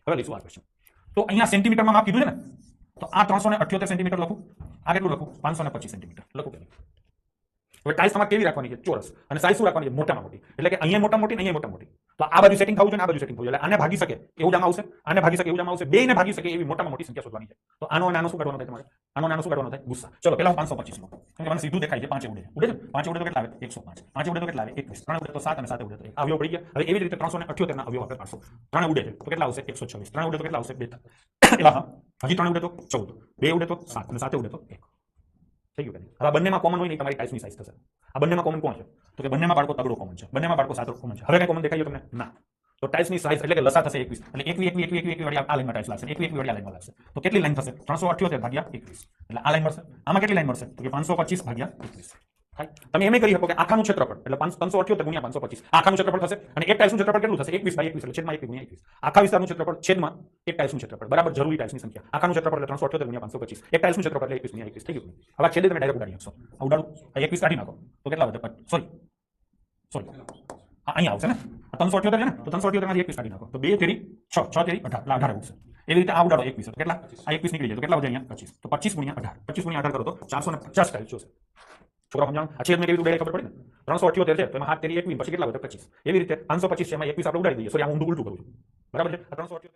હવે લઈશું આ ક્વેશ્ચન. તો અહીંયા સેન્ટીમીટરમાં માપ કીધું છે ને, તો આ 378 સેન્ટીમીટર લખું, આ કેટલું લખું 525 સેન્ટીમીટર લખું કે નહીં. હવે ટાઇલ્સ તમારે કેવી રાખવાની છે? ચોરસ. અને સાઈઝ શું રાખવાની છે? મોટામાં મોટી. એટલે કે અહીંયા મોટા મોટી, અહીંયા મોટા મોટી. તો આ બાજુ સેટિંગ થવું જોઈએ, આ બાજુ સેટિંગ થવું જોઈએ. એટલે આને ભાગી શકે એવું જ આમાં આવશે, આને ભાગી શકે એવું જ આમાં આવશે, બેયને ભાગી શકે એવી મોટામાં મોટી સંખ્યા શોધવાની છે. તો આનો અને આનો શું કાઢવાનો થાય તમારે? આનો અને આનો શું કાઢવાનો થાય? ગુસ્સા. ચલો પહેલા હું 525 લો, કેમ કે મને સીધું દેખાય છે 5 ઉડે છે. ઉડે છે? 5 ઉડે તો કેટલા આવે? 105. 5 ઉડે તો કેટલા આવે? 21. 3 ઉડે તો 7 અને 7 ઉડે તો 1. અવયવ પડી ગયા. હવે એવી જ રીતે 378 ના અવયવ આપણે કાઢશું. 3 ઉડે છે તો કેટલા આવશે? 126. 3 ઉડે તો કેટલા આવશે? 42. એલા હા, હજી 3 ઉડે તો 14. 2 ઉડે તો 7 અને 7 ઉડે તો 1. થઈ ગયું કે નહીં? હવે આ બંનેમાં કોમન હોય નહીં, તમારી ટાઇલ્સની સાઈઝ થશે. આ બંનેમાં કોમન કોણ છે? તો કે બંનેમાં બાળકો તગડો કોમન છે, બંનેમાં બાળકો સાતડો કોમન છે. હવે કઈ કોમન દેખાય તમને? ના. તો ટાઇલ્સની સાઈઝ એટલે કે લસા થશે 21. એટલે 21 વાળી આ લાઈનમાં ટાઇલ્સ લાગશે, 21 વાળી આ લાઈનમાં લાગશે. તો કેટલી લાઈન થશે? 378 ભાગ્યા 21. એટલે આ લાઈન મળશે. આમાં કેટલી લાઈન મળશે? તો કે 525 ભાગ્યા 21. તમે એમ કરી શકો કે આખાનું ક્ષેત્રફળ એટલે 378 ગુણ્યા 525 આખાનું ક્ષેત્રફળ થશે. અને એક ટાઇલ્સનું ક્ષેત્રફળ કેટલું થશે? 21/21 એટલે છેદમાં 1 ગુણ્યા 21. આખા વિસ્તારનું ક્ષેત્રફળ છેદમાં એક ટાઇલ્સનું ક્ષેત્રફળ બરાબર જરૂરી ટાઇલ્સની સંખ્યા. આખાનું ક્ષેત્રફળ એટલે 378 ગુણ્યા 525. એક ટાઇલ્સનું ક્ષેત્રફળ એટલે 21 ગુણ્યા 21. થઈ ગયું. હવે છેદે તમે ડાયરેક્ટ ઉડાડી નાખશો. આ ઉડાડું, આ 21 કાઢી નાખો તો કેટલા વધે? સોરી અહીંયા આવશે ને, 378 છે ને, તો 378 માંથી 21 કાઢી નાખો તો 2 તેરી 6, 6 તેરી 18, એટલે 18 ઉઠશે. એવી રીતે આ ઉડાડો 21 તો કેટલા? આ 21 નીકળી જાય તો કેટલા વધે અહીંયા? 25. તો 25 ગુણ્યા 18, 25 ગુણ્યા 18 કરો તો 450 ટાઇલ્સ જોશે. છોકરા સમજાણું? આ છેદ મેં કેવી રીતે ખબર પડી ને? 378 છે તો એમાં 7 તેરી 21 પછી કેટલા વધે? 25. એવી રીતે 525 છે એમાં 21 આપણે ઉડાડી દઈએ. સોરી, આ ઊંધું ઉલટું કરું છું. બરાબર છે? 378